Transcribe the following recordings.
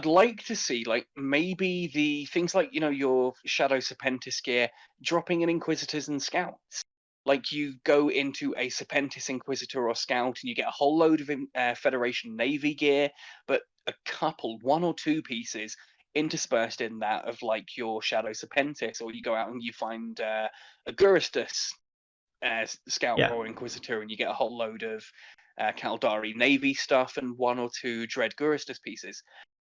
I'd like to see like maybe the things like your Shadow Serpentis gear dropping in Inquisitors and Scouts. Like you go into a Serpentis Inquisitor or Scout and you get a whole load of Federation Navy gear, but a couple, one or two pieces interspersed in that of like your Shadow Serpentis, or you go out and you find a Guristus Scout Yeah. or Inquisitor and you get a whole load of Caldari Navy stuff and one or two Dread Guristus pieces.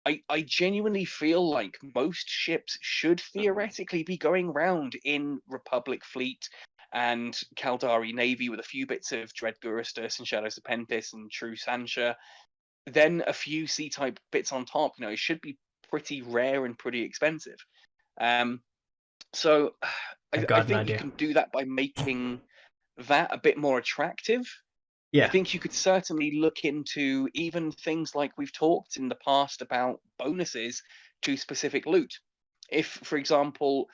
I genuinely feel like most ships should theoretically be going around in Republic Fleet and Caldari Navy with a few bits of Dread Guristus and Shadow Serpentis and True Sancha, then a few C-type bits on top. It should be pretty rare and pretty expensive. So I think you can do that by making that a bit more attractive. Yeah. I think you could certainly look into even things like we've talked in the past about bonuses to specific loot. If, for example,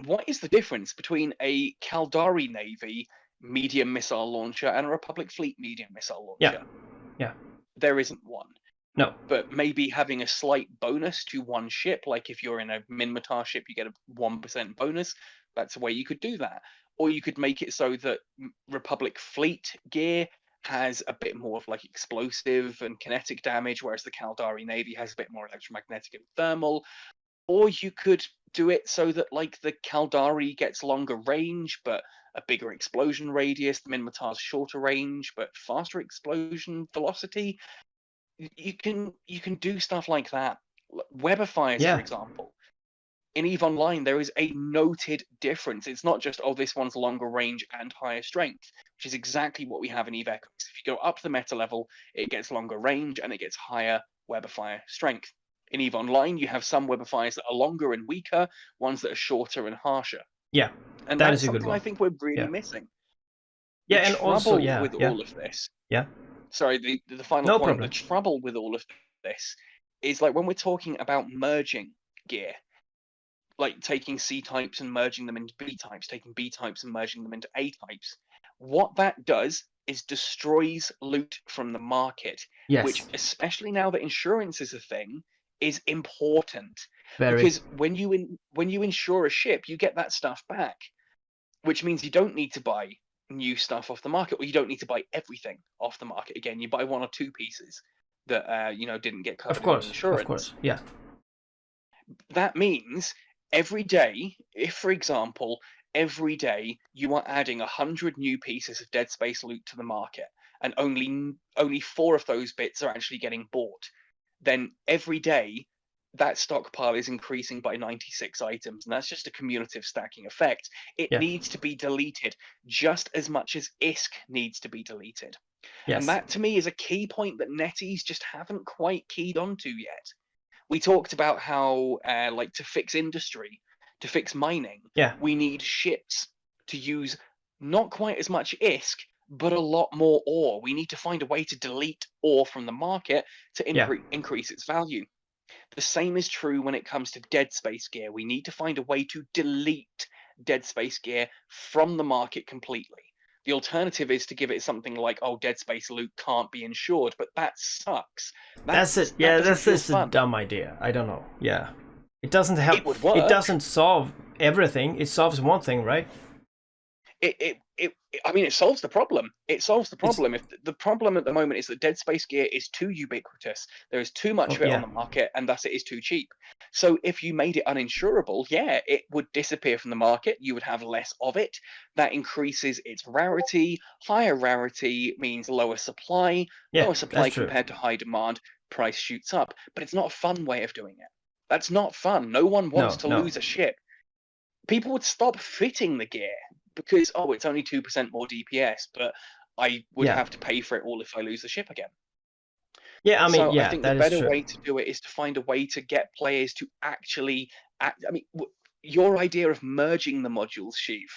what is the difference between a Caldari Navy medium missile launcher and a Republic Fleet medium missile launcher? Yeah. There isn't one. No. But maybe having a slight bonus to one ship, like if you're in a Minmatar ship, you get a 1% bonus. That's a way you could do that. Or you could make it so that Republic Fleet gear has a bit more of like explosive and kinetic damage, whereas the Caldari Navy has a bit more electromagnetic and thermal. Or you could do it so that like the Caldari gets longer range, but a bigger explosion radius. The Minmatar's shorter range, but faster explosion velocity. You can do stuff like that. Webifiers, for example. In EVE Online, there is a noted difference. It's not just, oh, this one's longer range and higher strength, which is exactly what we have in EVE Echoes. If you go up the meta level, it gets longer range and it gets higher webifier strength. In EVE Online, you have some webifiers that are longer and weaker, ones that are shorter and harsher. Yeah, and that's something I think we're really missing. Yeah, and also, with all of this. Yeah. Sorry, the final point. Problem. The trouble with all of this is like when we're talking about merging gear, like taking C types and merging them into B types, taking B types and merging them into A types. What that does is destroys loot from the market, which, especially now that insurance is a thing, is important. Because when you insure a ship, you get that stuff back, which means you don't need to buy new stuff off the market, or you don't need to buy everything off the market again. You buy one or two pieces that didn't get covered in insurance. Of course, yeah. That means every day, if for example, every day you are adding 100 new pieces of Dead Space loot to the market, and only 4 of those bits are actually getting bought, then every day that stockpile is increasing by 96 items, and that's just a cumulative stacking effect. It needs to be deleted just as much as ISK needs to be deleted. And that to me is a key point that NetEase just haven't quite keyed onto yet. We talked about how like to fix industry, to fix mining, we need ships to use not quite as much ISK, but a lot more ore. We need to find a way to delete ore from the market to increase its value. The same is true when it comes to Dead Space gear. We need to find a way to delete Dead Space gear from the market completely. The alternative is to give it something like, oh, Dead Space loot can't be insured, but that sucks. That's it. Yeah, that's just a dumb idea. I don't know. Yeah. It doesn't help. It would work. It doesn't solve everything. It solves one thing, right? I mean, it solves the problem. It solves the problem. If the problem at the moment is that Dead Space gear is too ubiquitous, there is too much of it on the market, and thus it is too cheap. So if you made it uninsurable, it would disappear from the market. You would have less of it. That increases its rarity. Higher rarity means lower supply. Lower supply compared to high demand, price shoots up. But it's not a fun way of doing it. That's not fun. No one wants to lose a ship. People would stop fitting the gear because, oh, it's only 2% more DPS, but I would have to pay for it all if I lose the ship again. Yeah, I mean, I think the better way to do it is to find a way to get players to actually act. I mean, your idea of merging the modules, Sheev,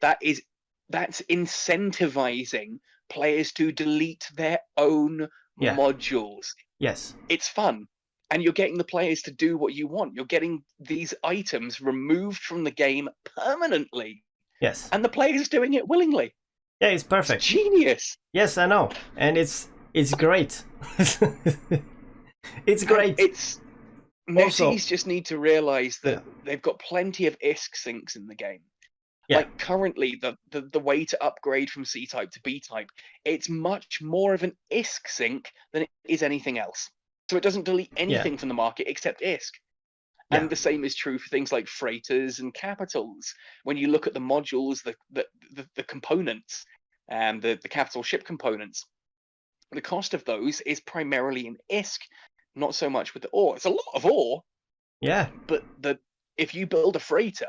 that's incentivizing players to delete their own modules. Yes. It's fun. And you're getting the players to do what you want. You're getting these items removed from the game permanently. Yes. And the players doing it willingly. Yeah, it's perfect. It's genius. Yes, I know. And it's great. It's great. Also, NetEase just need to realize that yeah, they've got plenty of ISK sinks in the game. yeah, Like currently, the way to upgrade from C-type to B-type, it's much more of an ISK sync than it is anything else. So it doesn't delete yeah, anything from the market except ISK. yeah, And the same is true for things like freighters and capitals. When you look at the modules, the components, and the capital ship components, the cost of those is primarily in ISK, not so much with the ore. It's a lot of ore, yeah, but if you build a freighter,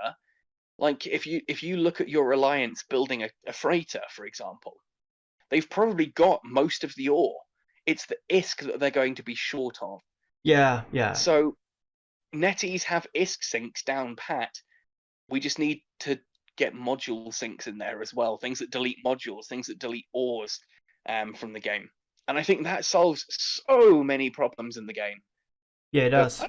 like if you look at your Alliance building a freighter, for example, they've probably got most of the ore. It's the ISK that they're going to be short of. yeah, yeah. So NetEase have ISK sinks down pat. We just need to get module sinks in there as well. Things that delete modules, things that delete ores from the game. And I think that solves so many problems in the game. Yeah, it But does.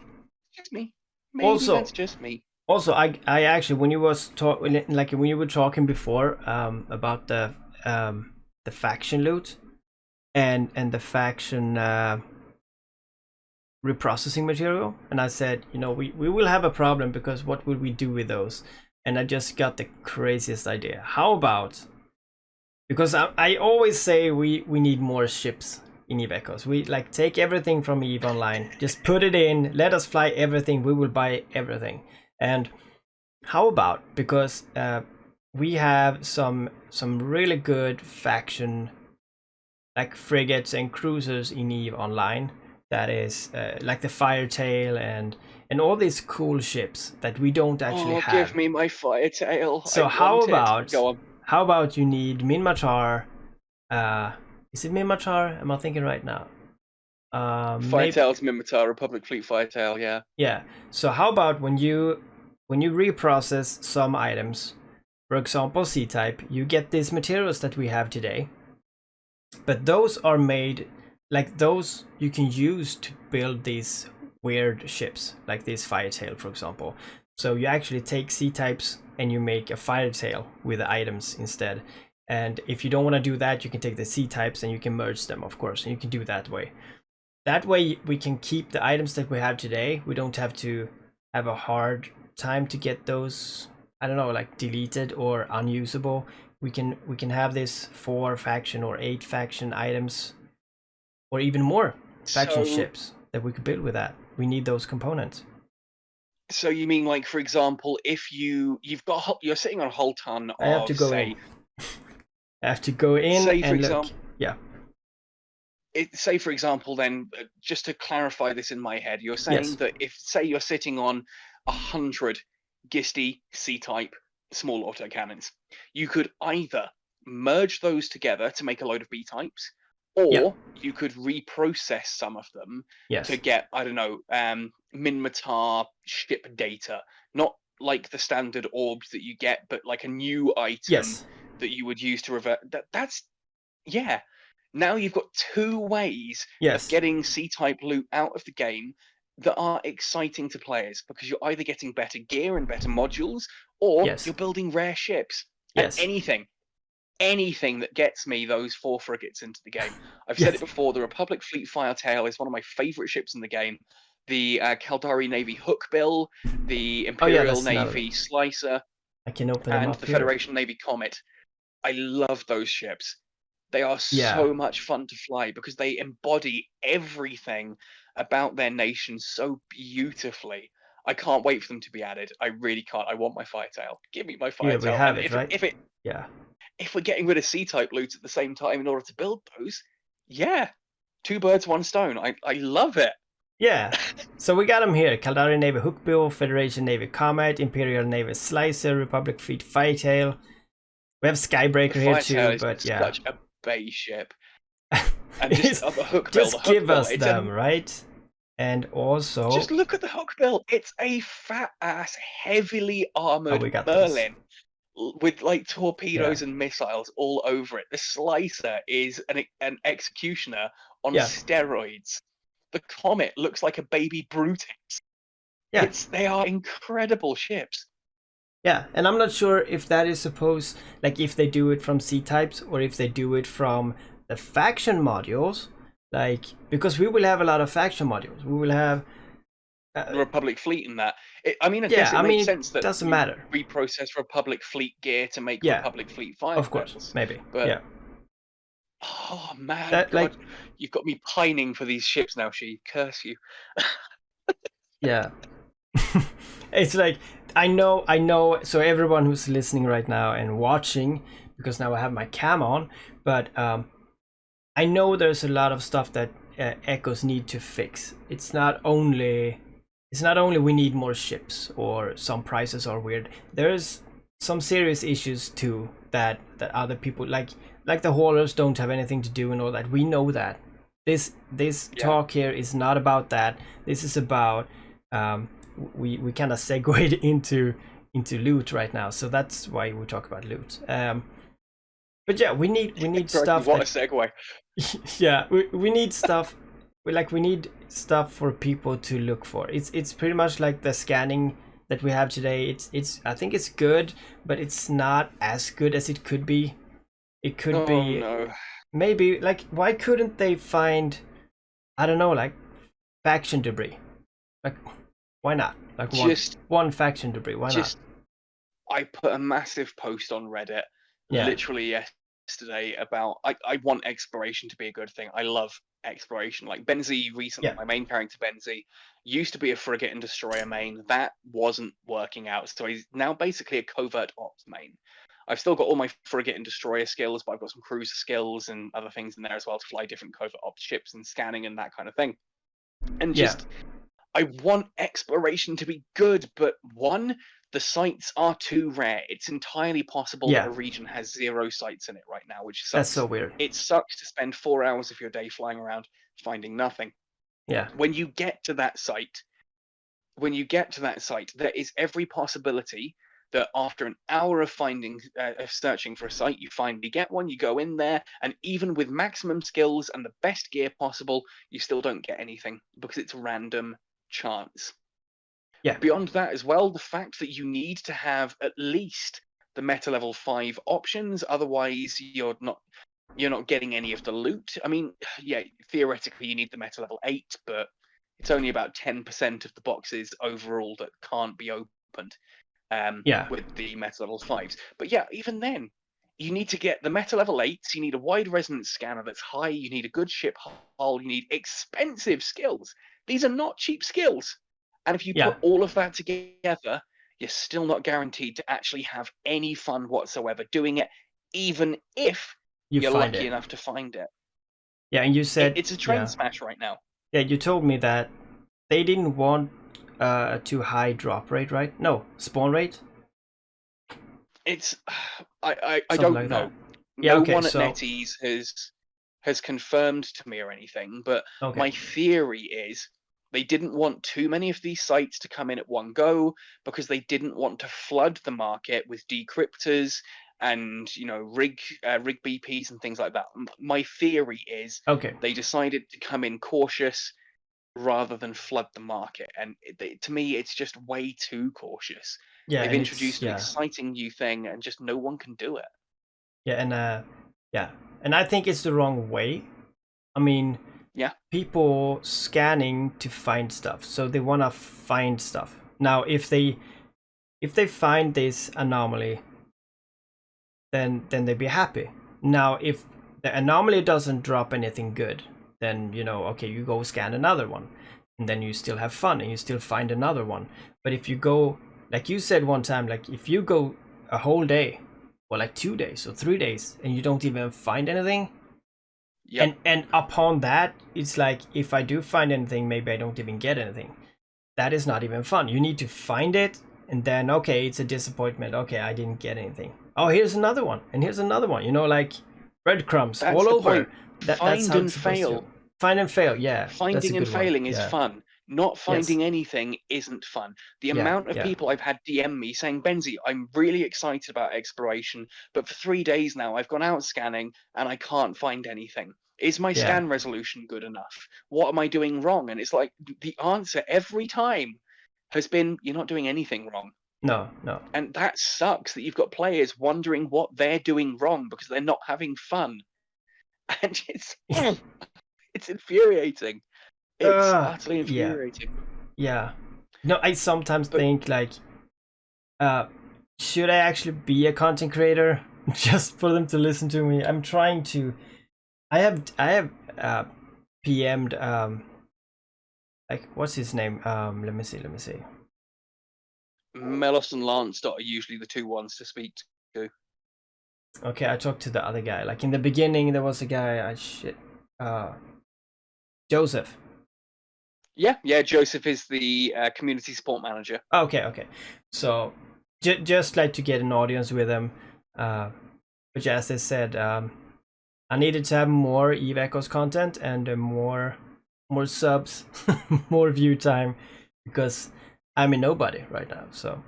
just me. Maybe Also, that's just me. I actually, when you was like when you were talking before about the faction loot and the faction reprocessing material, and I said, you know, we will have a problem because what would we do with those? And I just got the craziest idea. How about, because I always say we need more ships in Eve Echoes. We like take everything from Eve Online, just put it in, let us fly everything, we will buy everything. And how about, because we have some really good faction like frigates and cruisers in Eve Online, that is like the Firetail and all these cool ships that we don't actually have. Give me my Firetail. I So want it. Go on. how about you need Minmatar? Is it Minmatar? Am I thinking right now? Maybe. Firetail's Minmatar, Republic Fleet Firetail, yeah. Yeah. So how about when you reprocess some items, for example C-type, you get these materials that we have today, but those are made, like those you can use to build these weird ships, like this Firetail, for example. So you actually take C-types and you make a Firetail with the items instead. And if you don't want to do that, you can take the C-types and you can merge them, of course, and you can do it that way. That way we can keep the items that we have today. We don't have to have a hard time to get those, I don't know, like deleted or unusable. We can have this 4 faction or 8 faction items, or even more faction ships that we could build with that. We need those components. So you mean, like, for example, if you're sitting on a whole ton of, I have to go in. I have to go in say, for and example, look. Yeah. Say for example, then, just to clarify this in my head, you're saying that if, say, you're sitting on 100 Gisty C-type small autocannons, you could either merge those together to make a load of B-types, or you could reprocess some of them to get, I don't know, Minmatar ship data, not like the standard orbs that you get, but like a new item that you would use to revert. That's yeah. Now you've got 2 ways of getting C-type loot out of the game that are exciting to players, because you're either getting better gear and better modules, or you're building rare ships. And anything that gets me those 4 frigates into the game. I've said it before, the Republic Fleet Firetail is one of my favorite ships in the game. The Caldari Navy Hookbill, the Imperial Navy Slicer, I can open them and up the here. Federation Navy Comet. I love those ships. They are so much fun to fly because they embody everything about their nation so beautifully. I can't wait for them to be added. I really can't. I want my Firetail. Give me my Firetail. Yeah, we have it, right? If we're getting rid of C-type loot at the same time in order to build those, 2 birds, 1 stone. I love it. Yeah, so we got them here: Caldari Navy Hookbill, Federation Navy Comet, Imperial Navy Slicer, Republic Fleet Firetail. We have Skybreaker here too, but such a base ship. And just the Hookbill. Just give us them, right? And also, just look at the Hookbill. It's a fat ass, heavily armored Merlin with like torpedoes and missiles all over it. The Slicer is an executioner on steroids. The Comet looks like a baby Brutex. They are incredible ships. Yeah, and I'm not sure if that is supposed, like if they do it from C-types or if they do it from the faction modules, like, because we will have a lot of faction modules. We will have the Republic fleet in that. I mean, I Yeah, guess it I makes mean, sense it that doesn't you matter. reprocess Republic fleet gear to make Yeah, Republic fleet fire of course, vessels. maybe. But Yeah, oh man, that God, like you've got me pining for these ships now, Sheev. Curse you. yeah. It's like I know. So everyone who's listening right now and watching, because now I have my cam on, but I know there's a lot of stuff that Echoes need to fix. It's not only we need more ships or some prices are weird. There's some serious issues too that other people like the haulers don't have anything to do and all that. We know that. This Yeah. talk here is not about that. This is about we kind of segued into loot right now, so that's why we talk about loot. But yeah, we need stuff What that a segue. yeah, we need stuff. We need stuff for people to look for. It's pretty much like the scanning that we have today. It's I think it's good, but it's not as good as it could be. It could Oh be no. maybe like why couldn't they find, I don't know, like faction debris? Like why not? Like Just one faction debris. Why not? just I put a massive post on Reddit Yeah. literally yesterday about I want exploration to be a good thing. I love exploration. Like Benzie recently, Yeah. my main character Benzie used to be a frigate and destroyer main. That wasn't working out, so he's now basically a covert ops main. I've still got all my frigate and destroyer skills, but I've got some cruiser skills and other things in there as well to fly different covert ops ships and scanning and that kind of thing. And Yeah. just I want exploration to be good, but one, the sites are too rare. It's entirely possible that Yeah. a region has 0 sites in it right now, which That's sucks. so weird. It sucks to spend 4 hours of your day flying around finding nothing. Yeah. When you get to that site, there is every possibility that after an hour of searching for a site, you finally get one, you go in there, and even with maximum skills and the best gear possible, you still don't get anything because it's random chance. Yeah. Beyond that as well, the fact that you need to have at least the meta level 5 options, otherwise you're not getting any of the loot. I mean, yeah, theoretically you need the meta level 8, but it's only about 10% of the boxes overall that can't be opened Yeah. with the meta level 5s. But yeah, even then, you need to get the meta level 8s, you need a wide resonance scanner that's high, you need a good ship hull, you need expensive skills. These are not cheap skills. And if you Yeah. put all of that together, you're still not guaranteed to actually have any fun whatsoever doing it, even if you're find lucky it. enough to find it. Yeah, and you said It's a train smash right now. Yeah, you told me that they didn't want a too high drop rate, right? No, spawn rate. It's I Something don't like know. that. Yeah, No okay, one at so NetEase has confirmed to me or anything, but okay. my theory is they didn't want too many of these sites to come in at one go because they didn't want to flood the market with decryptors and rig BPs and things like that. My theory is Okay. they decided to come in cautious rather than flood the market, and to me it's just way too cautious. Yeah, They've and introduced an exciting new thing and just no one can do it. yeah, and I think it's the wrong way. I mean, Yeah. people scanning to find stuff, so they want to find stuff. Now, if they find this anomaly, then they'd be happy. Now, if the anomaly doesn't drop anything good, then okay, you go scan another one, and then you still have fun and you still find another one. But if you go, like you said one time, like if you go a whole day or like 2 days or 3 days and you don't even find anything, Yep. and upon that, it's like if I do find anything, maybe I don't even get anything. That is not even fun. You need to find it, and then okay, it's a disappointment. Okay, I didn't get anything. Oh, here's another one, and here's another one. Like breadcrumbs That's all the over. point. That's Find how and it's supposed fail. to. Find and fail. Yeah, that's a Finding and good one. failing is Yeah. fun. Not Yes. finding anything isn't fun. The Yeah, amount of yeah. people I've had DM me saying, Benzie, I'm really excited about exploration, but for 3 days now I've gone out scanning and I can't find anything. Is my Yeah. scan resolution good enough? What am I doing wrong? And it's like the answer every time has been, you're not doing anything wrong. No. And that sucks that you've got players wondering what they're doing wrong because they're not having fun. And it's infuriating. It's utterly Yeah. infuriating. Yeah. No, I sometimes But think like, uh, should I actually be a content creator just for them to listen to me? I'm trying to. I have PM'd like what's his name? Let me see. Melos and Lance are usually the two ones to speak to. Okay, I talked to the other guy. Like in the beginning, there was a guy. Uh, Joseph. Yeah. Joseph is the community support manager. Okay. So just like to get an audience with him. Which, as I said, I needed to have more Eve Echoes content and more subs, more view time, because I'm a nobody right now. So,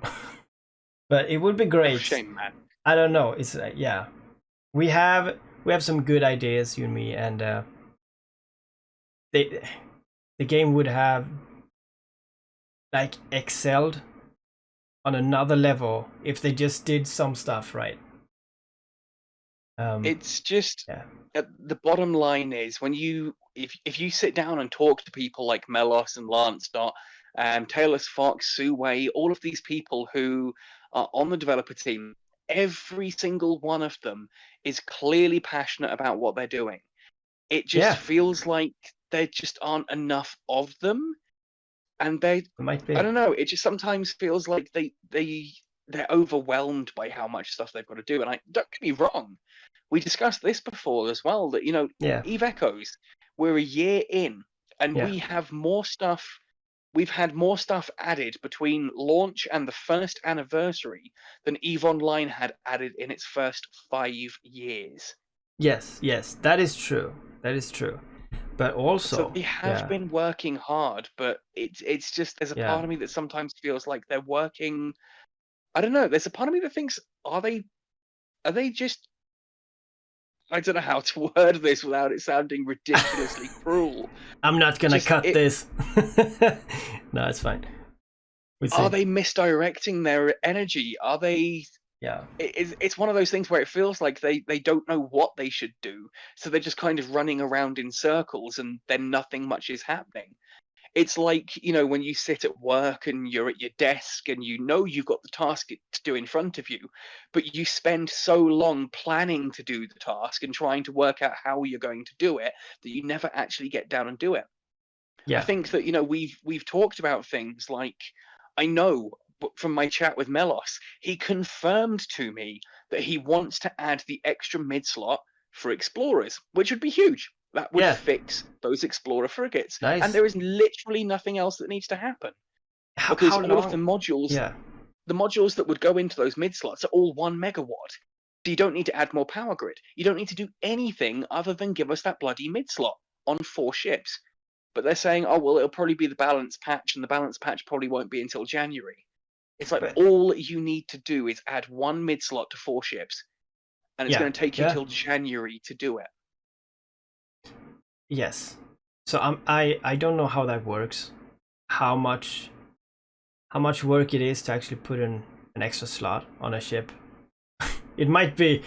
but it would be Oh, great. shame, man. I don't know. It's yeah, we have some good ideas, you and me, and they the game would have like excelled on another level if they just did some stuff right. It's just Yeah, the bottom line is when if you sit down and talk to people like Melos and Lance Dot, Taylor Fox, Sue Wei, all of these people who are on the developer team, every single one of them is clearly passionate about what they're doing. It just yeah, feels like there just aren't enough of them, and it might I be. don't know, it just sometimes feels like they're overwhelmed by how much stuff they've got to do. And I don't get me wrong, we discussed this before as well, that Yeah, Eve Echoes, we're a year in and yeah. we have more stuff. We've had more stuff added between launch and the first anniversary than Eve Online had added in its first 5 years. Yes, that is true. That is true. But So also, they have yeah, been working hard, but it's just there's a yeah. part of me that sometimes feels like they're working. I don't know. There's a part of me that thinks, are they just, I don't know how to word this without it sounding ridiculously cruel. I'm not gonna Just cut this. No, it's fine. We are see. they misdirecting their energy? Are they? Yeah, It's one of those things where it feels like they don't know what they should do, so they're just kind of running around in circles, and then nothing much is happening. It's like, when you sit at work and you're at your desk and you've got the task to do in front of you, but you spend so long planning to do the task and trying to work out how you're going to do it that you never actually get down and do it. I yeah, think that, we've talked about things like, I know from my chat with Melos, he confirmed to me that he wants to add the extra mid slot for explorers, which would be huge. That would yeah. fix those explorer frigates. And Nice. there is literally nothing else that needs to happen, because How all of long? Yeah, the modules that would go into those mid slots are all 1 megawatt. So you don't need to add more power grid. You don't need to do anything other than give us that bloody mid slot on 4 ships. But they're saying, oh, well, it'll probably be the balance patch, and the balance patch probably won't be until January. It's like but all you need to do is add 1 mid slot to 4 ships, and it's yeah, going to take you yeah. till January to do it. Yes. So I don't know how that works. How much work it is to actually put an extra slot on a ship. It might be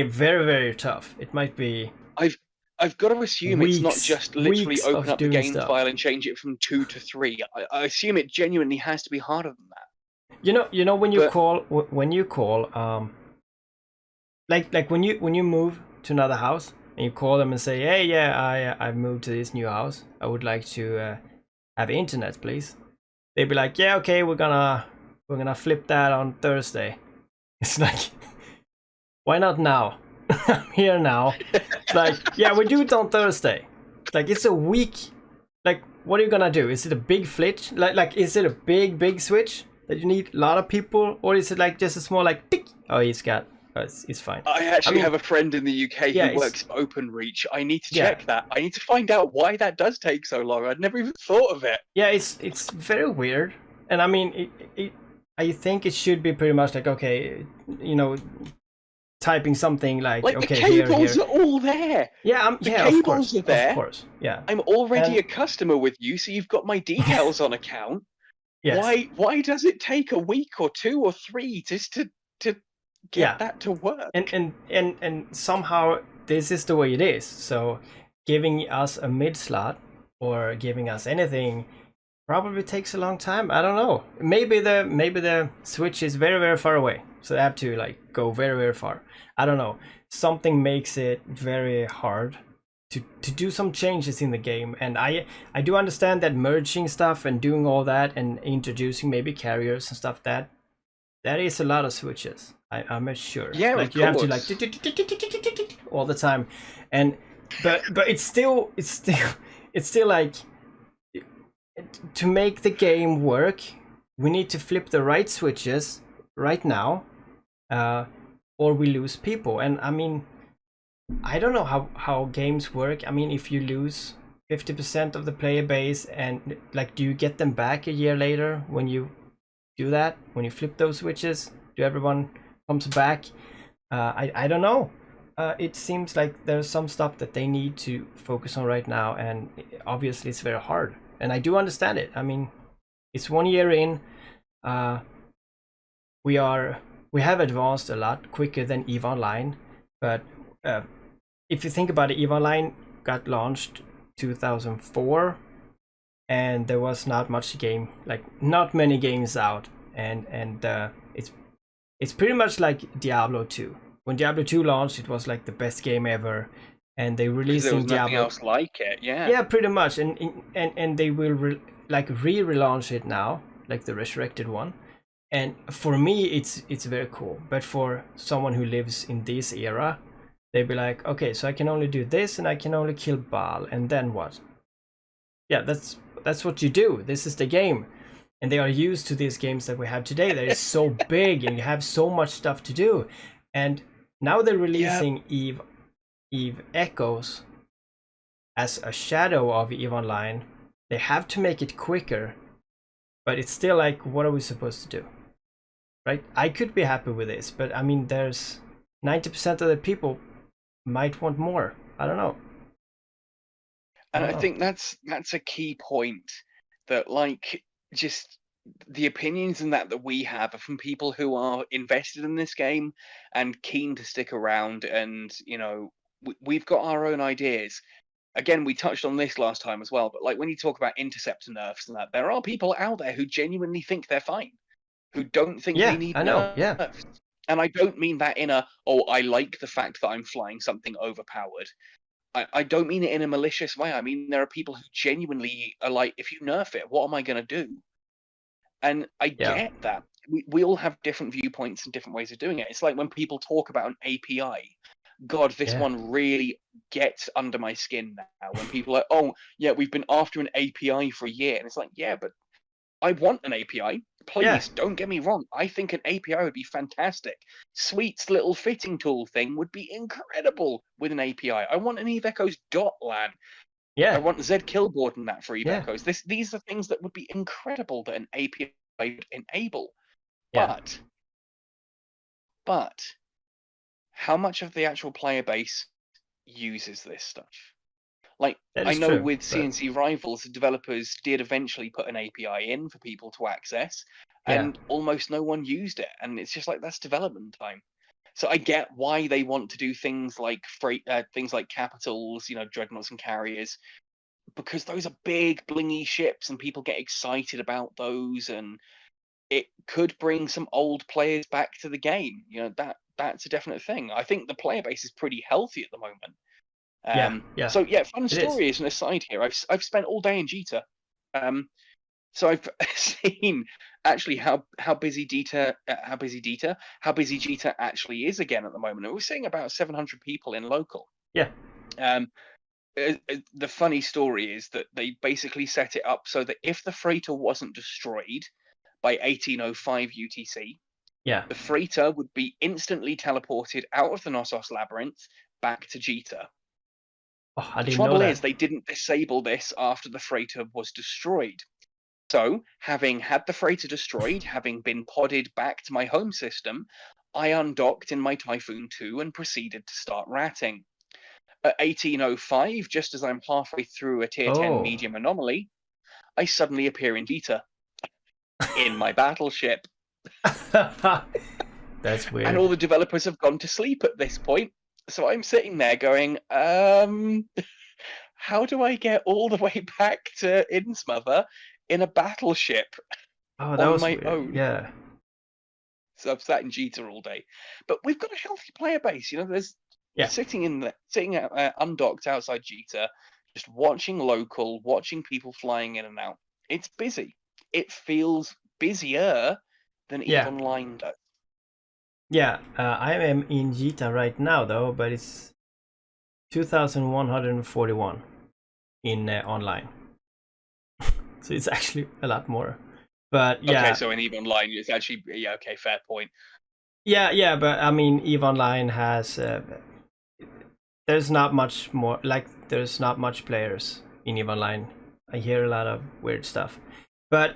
very tough. It might be I've I've got to assume it's not just literally weeks open of up the doing game stuff. file and change it from 2 to 3. I assume it genuinely has to be harder than that. You know when you But call like when you move to another house and you call them and say, hey, yeah, I've moved to this new house. I would like to have internet, please. They'd be like, yeah, okay, we're gonna flip that on Thursday. It's like, why not now? I'm here now. It's like, yeah, we do it on Thursday. It's like, it's a week. Like, what are you gonna do? Is it a big flitch? Like is it a big switch that you need a lot of people, or is it like just a small like tick? Oh, it's fine. I I actually mean, have a friend in the UK yeah, who it's works for OpenReach. I need to yeah, check that. I need to find out why that does take so long. I'd never even thought of it. yeah, it's very weird, and I mean, I think it should be pretty much like, okay, you know, typing something like, Like, the okay, here, cables here. are all there. Yeah, The yeah, cables are of there. course, yeah, I'm already and a customer with you, so you've got my details on account. yes, Why does it take a week or 2 or 3 just to get yeah, that to work? and somehow this is the way it is. So giving us a mid slot or giving us anything probably takes a long time. I don't know. Maybe the Switch is very very far away, so they have to like go very very far. I don't know. Something makes it very hard to do some changes in the game, and I do understand that merging stuff and doing all that and introducing maybe carriers and stuff, that is a lot of switches. I'm sure. Yeah, Like of you have to like course. all the time, and but it's still like, to make the game work, we need to flip the right switches right now, or we lose people. And I mean, I don't know how games work. I mean, if you lose 50% of the player base, and like, do you get them back a year later when you do that? When you flip those switches, do everyone comes back? I don't know. It seems like there's some stuff that they need to focus on right now, and obviously it's very hard. And I do understand it. I mean, it's 1 year in. We have advanced a lot quicker than EVE Online, but if you think about it, EVE Online got launched 2004, and there was not many games out, and it's pretty much like Diablo 2. When Diablo 2 launched, it was like the best game ever, and they released There was Diablo. nothing else like it. Yeah. Yeah, pretty much, and they will relaunch it now, like the resurrected one. And for me, it's very cool. But for someone who lives in this era, they'd be like, okay, so I can only do this, and I can only kill Baal, and then what? Yeah, that's what you do. This is the game, and they are used to these games that we have today. That is so big, and you have so much stuff to do. And now they're releasing Eve Echoes as a shadow of EVE Online. They have to make it quicker, but it's still like, what are we supposed to do? Right? I could be happy with this, but I mean, there's 90% of the people might want more. I don't know. And I think that's a key point, that like, just the opinions and that we have are from people who are invested in this game and keen to stick around, and we've got our own ideas. Again, we touched on this last time as well, but like, when you talk about interceptor nerfs and that, there are people out there who genuinely think they're fine, who don't think they need nerfs. Yeah. And I don't mean that in a, oh, I like the fact that I'm flying something overpowered. I don't mean it in a malicious way. I mean, there are people who genuinely are like, if you nerf it, what am I going to do? And I get that. We all have different viewpoints and different ways of doing it. It's like when people talk about an API. God, this one really gets under my skin now. When people are like, oh, yeah, we've been after an API for a year. And it's like, yeah, but I want an API. Please, don't get me wrong. I think an API would be fantastic. Sweet's little fitting tool thing would be incredible with an API. I want an Eve Echoes .lan. Yeah. I want Z Killboard and that for Eve Echoes. These are things that would be incredible that an API would enable. Yeah. But how much of the actual player base uses this stuff? Like, I know with CNC Rivals, the developers did eventually put an API in for people to access, and almost no one used it. And it's just like, that's development time. So I get why they want to do things like things like capitals, dreadnoughts and carriers, because those are big, blingy ships, and people get excited about those, and it could bring some old players back to the game. That's a definite thing. I think the player base is pretty healthy at the moment. So yeah, fun story as an aside here. I've spent all day in Jita, so I've seen actually how busy Jita actually is again at the moment. And we're seeing about 700 people in local. The funny story is that they basically set it up so that if the freighter wasn't destroyed by 1805 UTC, the freighter would be instantly teleported out of the Knossos labyrinth back to Jita. The trouble is, they didn't disable this after the freighter was destroyed. So, having had the freighter destroyed, having been podded back to my home system, I undocked in my Typhoon 2 and proceeded to start ratting. At 1805, just as I'm halfway through a tier 10 medium anomaly, I suddenly appear in Jita. In my battleship. That's weird. And all the developers have gone to sleep at this point. So I'm sitting there going, how do I get all the way back to Innsmother in a battleship Oh, that on was my weird. own. Yeah. So I've sat in Jita all day, but we've got a healthy player base. There's Yeah. sitting undocked outside Jita, just watching local, watching people flying in and out. It's busy. It feels busier than EVE Yeah. Online does. Yeah. I am in Jita right now though, but it's 2,141 in online. So it's actually a lot more. But yeah. Okay, so in EVE Online, it's actually okay. Fair point. Yeah, but I mean, EVE Online has there's not much more, like there's not much players in EVE Online. I hear a lot of weird stuff, but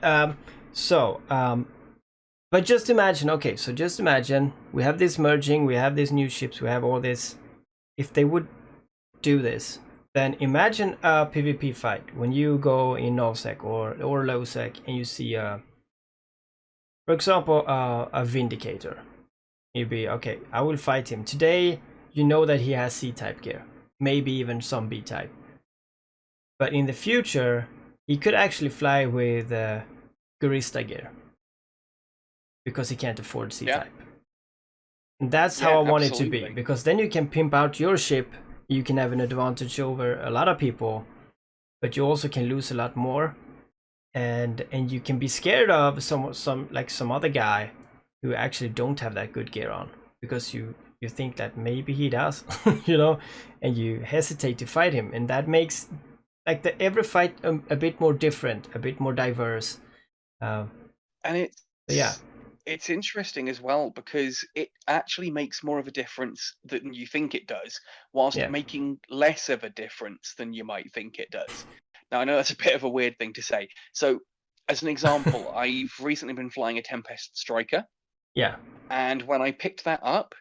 but just imagine, okay, so just imagine we have this merging, we have these new ships, we have all this. If they would do this, then imagine a PvP fight when you go in novsec or lowsec and you see for example a Vindicator. You'd be okay, I will fight him today. You know that he has C-type gear, maybe even some B-type. But in the future, he could actually fly with Garista gear because he can't afford C-type. Yeah. And that's Yeah, how I want it to absolutely. be, because then you can pimp out your ship. You can have an advantage over a lot of people, but you also can lose a lot more, and you can be scared of some other guy who actually don't have that good gear on, because you think that maybe he does, and you hesitate to fight him, and that makes like every fight a bit more different, a bit more diverse. And Yeah, it's interesting as well because it actually makes more of a difference than you think it does, whilst yeah, making less of a difference than you might think it does. Now, I know that's a bit of a weird thing to say. So, as an example, I've recently been flying a Tempest Striker, yeah, and when I picked that up,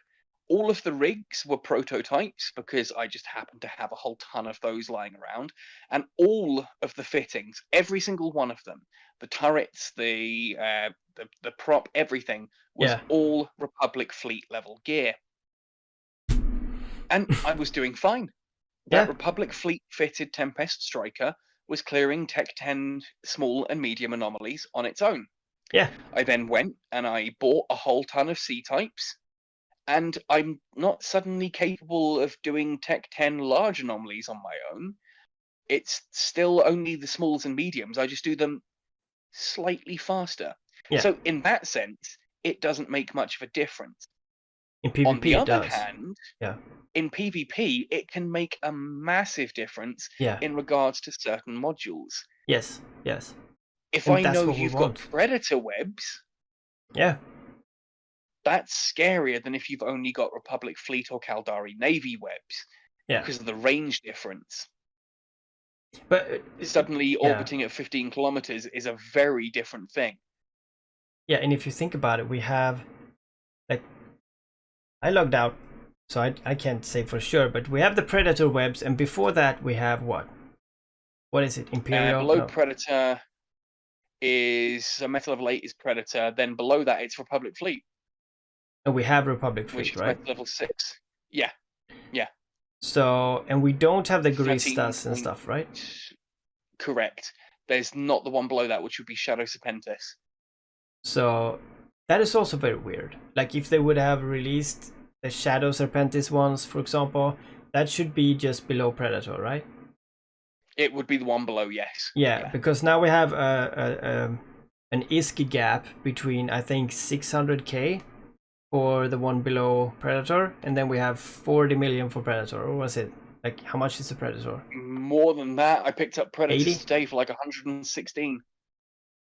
all of the rigs were prototypes because I just happened to have a whole ton of those lying around, and all of the fittings, every single one of them, the turrets, the prop, everything was yeah, all Republic Fleet level gear, and I was doing fine. That yeah, Republic Fleet fitted Tempest Striker was clearing Tech 10 small and medium anomalies on its own. yeah, I then went and I bought a whole ton of C types, and I'm not suddenly capable of doing Tech 10 large anomalies on my own. It's still only the smalls and mediums. I just do them slightly faster. yeah. So, in that sense, it doesn't make much of a difference. In On PvP the it other does. hand, Yeah, in PvP, it can make a massive difference yeah, in regards to certain modules. yes, yes, If and I that's know what we you've got want. Predator webs, Yeah, that's scarier than if you've only got Republic Fleet or Caldari Navy webs yeah, because of the range difference. but Suddenly yeah, orbiting at 15 kilometers is a very different thing. yeah, and if you think about it, we have, like, I logged out, so I can't say for sure, but we have the Predator webs, and before that we have what? What is it? Imperial? Below No. Predator is Metal Level 8 is Predator. Then below that it's Republic Fleet, And we have Republic which Fleet, is right? Metal Level 6. Yeah, yeah. So, and we don't have the 13 Guristas and point stuff, right? correct. There's not the one below that, which would be Shadow Serpentis. So that is also very weird. Like if they would have released the Shadow Serpentis ones, for example, that should be just below Predator, right? It would be the one below, yes. Yeah, Yeah. because now we have an ISK gap between, I think, 600k for the one below Predator, and then we have 40 million for Predator. Or was it, like, how much is the Predator? More than that, I picked up Predators 80? today for like 116.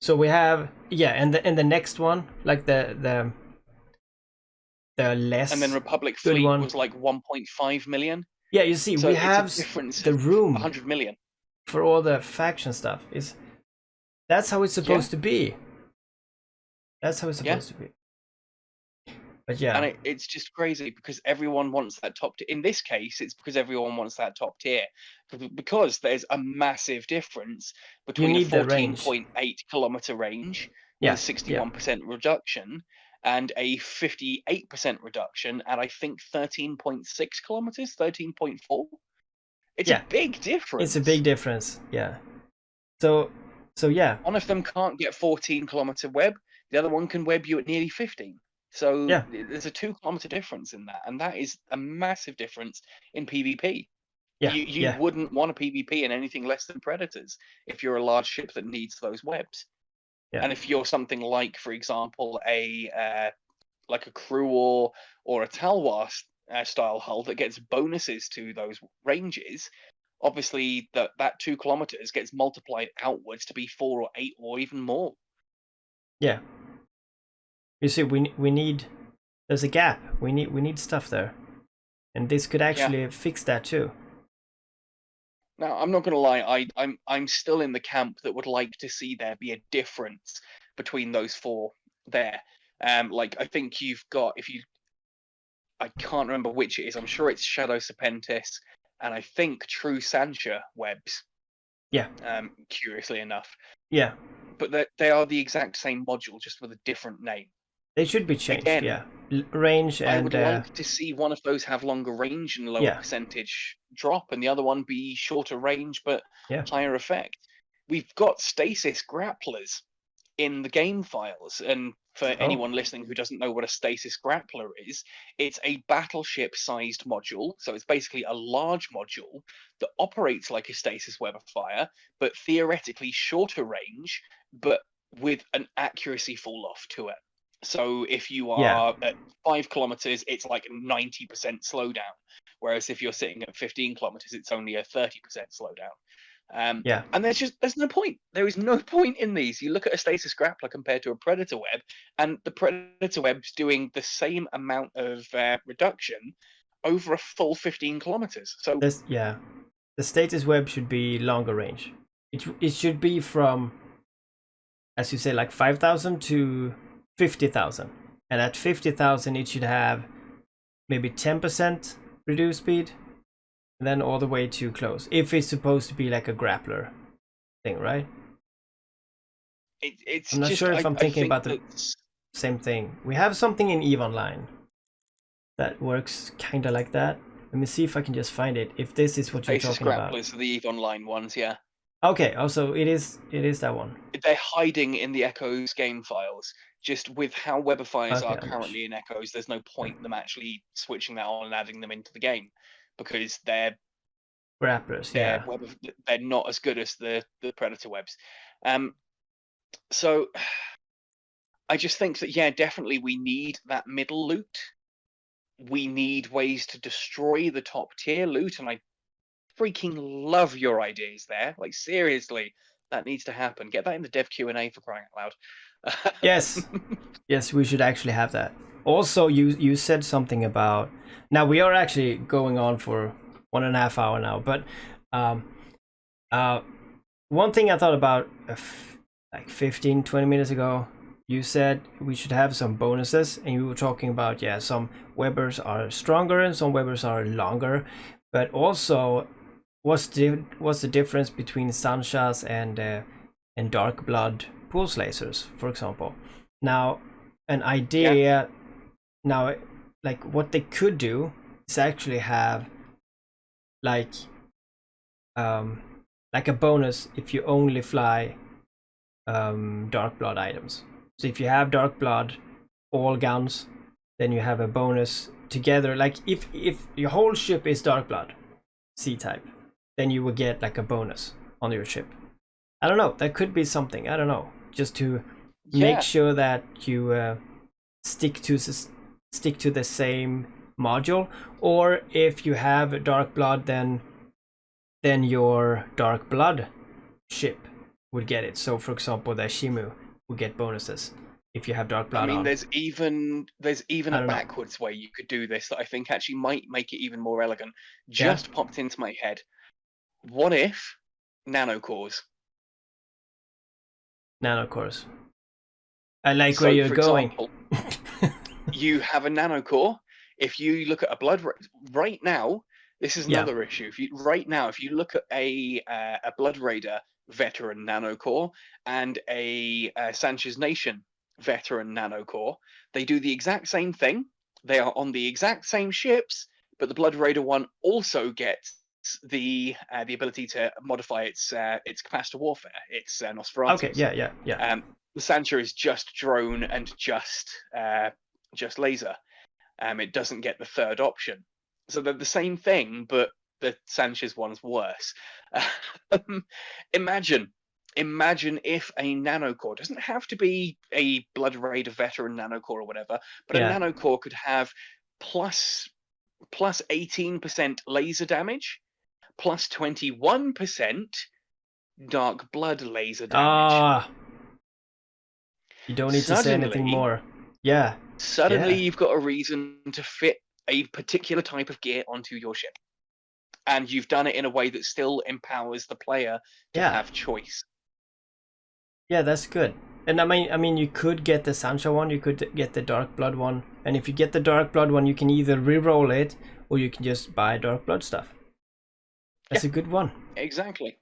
So we have, yeah, and the next one, like the And then less Republic good Fleet one. was like 1.5 million. Yeah, you see, So we it's a have difference the of room 100 million. for all the faction stuff. Is That's how it's Yeah, supposed to be. That's how it's yeah. supposed to be. But yeah, And it's just crazy because everyone wants that top tier. In this case, it's because everyone wants that top tier. Because there's a massive difference you between a need the range. 14.8 kilometer range with a Yeah, yeah, 61% reduction and a 58% reduction at I think 13.6 kilometers, 13.4. It's a yeah. big It's a difference. big difference. Yeah. So So yeah, One of them can't get 14-kilometer web. The other one can web you at nearly 15. So yeah, there's a 2-kilometer difference in that, and that is a massive difference in PvP. yeah, You yeah, wouldn't want a PvP in anything less than predators if you're a large ship that needs those webs. yeah. And if you're something like, for example, a crew or a Talwar style hull that gets bonuses to those ranges, obviously that 2 kilometers gets multiplied outwards to be 4 or 8 or even more. Yeah. You see, we need. There's a gap. We need stuff there, and this could Yeah. actually fix that too. Now, I'm not going to lie. I'm still in the camp that would like to see there be a difference between those four there. Like I think you've got I can't remember which it is. I'm sure it's Shadow Serpentis, and I think True Sancha webs. Yeah. Curiously enough, Yeah. but they are the exact same module, just with a different name. They should be changed. Again, Yeah. Range I and would like to see one of those have longer range and lower yeah. percentage drop, and the other one be shorter range but Yeah. higher effect. We've got stasis grapplers in the game files, and for Oh. anyone listening who doesn't know what a stasis grappler is, it's a battleship-sized module. So it's basically a large module that operates like a stasis web of fire, but theoretically shorter range, but with an accuracy fall-off to it. So if you Yeah. are at 5 kilometers, it's like 90% slowdown. Whereas if you're sitting at 15 kilometers, it's only a 30% slowdown. Yeah. And there's no point. There is no point in these. You look at a stasis grappler compared to a predator web, and the predator web's doing the same amount of reduction over a full 15 kilometers. So This yeah. The status web should be longer range. It should be from, as you say, like 5,000 to 50,000, and at 50,000 it should have maybe 10% reduced speed, and then all the way to close. If it's supposed to be like a grappler thing, right? it's I'm not just sure if I'm I thinking think about the same thing. We have something in EVE Online that works kind of like that. Let me see if I can just find it. If this is what you're stasis talking about. grapplers are the EVE Online ones, yeah. Okay, also it is that one. They're hiding in the Echoes game files. Just with how webifiers Okay, are currently in Echoes, there's no point in them actually switching that on and adding them into the game, because grapplers, yeah. they're not as good as the predator webs. So I just think that, yeah, definitely we need that middle loot. We need ways to destroy the top tier loot, and I freaking love your ideas there. Like, seriously, that needs to happen. Get that in the dev Q&A, for crying out loud. Yes. Yes, we should actually have that. Also, you said something about, now we are actually going on for 1.5 hours now, but one thing I thought about like 15-20 minutes ago, you said we should have some bonuses, and you were talking about, yeah, some webbers are stronger and some webbers are longer, but also what's the difference between Sanchas and Dark Blood pulse lasers, for example? Now, an idea now, like what they could do is actually have like a bonus if you only fly Dark Blood items. So if you have Dark Blood, all guns, then you have a bonus together. Like if your whole ship is Dark Blood C-type, then you will get like a bonus on your ship. I don't know. That could be something. I don't know. Just to make sure that you stick to the same module, or if you have Dark Blood, then your Dark Blood ship would get it. So, for example, the Shimu would get bonuses if you have Dark Blood. I mean, on. there's even a backwards way you could do this that I think actually might make it even more elegant. Just popped into my head. What if nanocores? Nanocores. I like where you're going. You have a nanocore. If you look at a blood right now, this is another issue. If you look at a Blood Raider veteran nanocore and a Sanchez Nation veteran nanocore, they do the exact same thing. They are on the exact same ships, but the Blood Raider one also gets the ability to modify its capacitor warfare. It's Okay, Nosferatu's. yeah. The Sancha is just drone and just laser. It doesn't get the third option. So they're the same thing, but the Sanchez one's worse. Imagine if a nanocore, doesn't have to be a Blood Raider veteran nanocore or whatever, but Yeah. a nanocore could have plus 18% laser damage, plus 21% dark blood laser damage. You don't need to say anything more. Yeah. Suddenly you've got a reason to fit a particular type of gear onto your ship. And you've done it in a way that still empowers the player to have choice. Yeah, that's good. And I mean, you could get the Sancha one, you could get the Dark Blood one, and if you get the Dark Blood one, you can either re-roll it or you can just buy Dark Blood stuff. That's a good one. Exactly.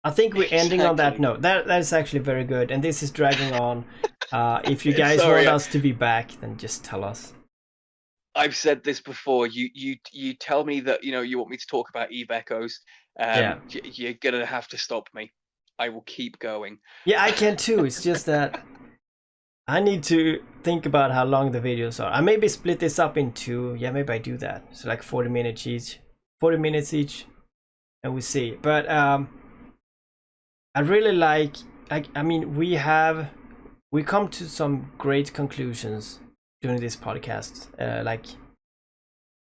I think we're ending on that note. That's actually very good, and this is dragging on. If you guys want us to be back, then just tell us. I've said this before. You tell me that you want me to talk about Eve Echoes. You're gonna have to stop me. I will keep going. Yeah, I can too. It's just that I need to think about how long the videos are. I maybe split this up into, maybe I do that. So like 40 minutes each, and we see. But I really like I mean, we come to some great conclusions during this podcast. Like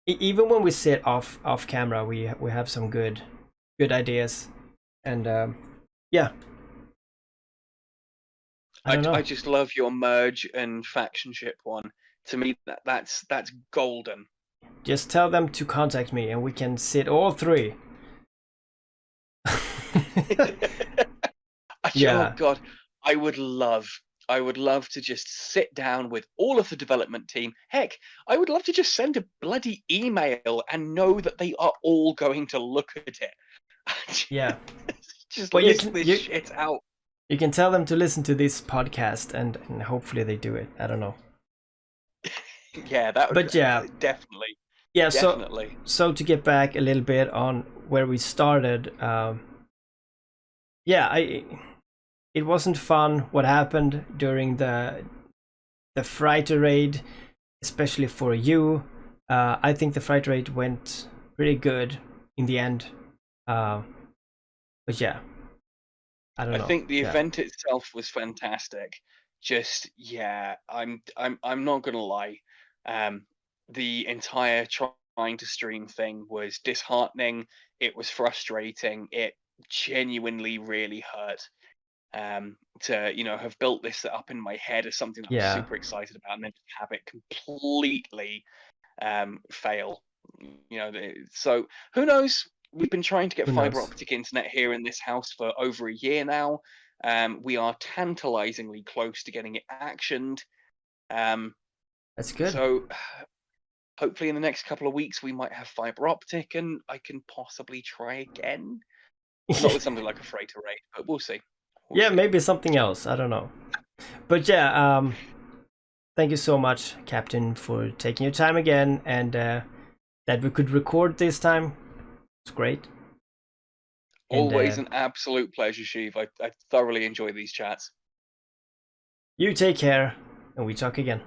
even when we sit off camera, we have some good ideas, and yeah. I just love your merge and faction ship one. To me, that's golden. Just tell them to contact me, and we can sit all three. Oh God, I would love to just sit down with all of the development team. Heck, I would love to just send a bloody email and know that they are all going to look at it. Yeah. Just list this shit out. You can tell them to listen to this podcast, and hopefully they do it. I don't know. Yeah, that would. But yeah, definitely. Yeah, definitely. So to get back a little bit on where we started, it wasn't fun what happened during the freighter raid, especially for you. I think the freighter raid went pretty good in the end, but yeah, I don't know. I think the event itself was fantastic. Just I'm not gonna lie, the entire trying to stream thing was disheartening. It was frustrating. It genuinely really hurt. To have built this up in my head as something that I'm super excited about, and then have it completely fail. So who knows? We've been trying to get fiber optic internet here in this house for over a year now. We are tantalizingly close to getting it actioned. That's good. So hopefully in the next couple of weeks we might have fiber optic, and I can possibly try again. Not with something like a freighter raid, but we'll see. Maybe something else. I don't know. But yeah, thank you so much, Captain, for taking your time again, and that we could record this time. It's great. Always an absolute pleasure, Sheev. I thoroughly enjoy these chats. You take care, and we talk again.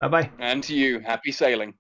Bye-bye. And to you, happy sailing.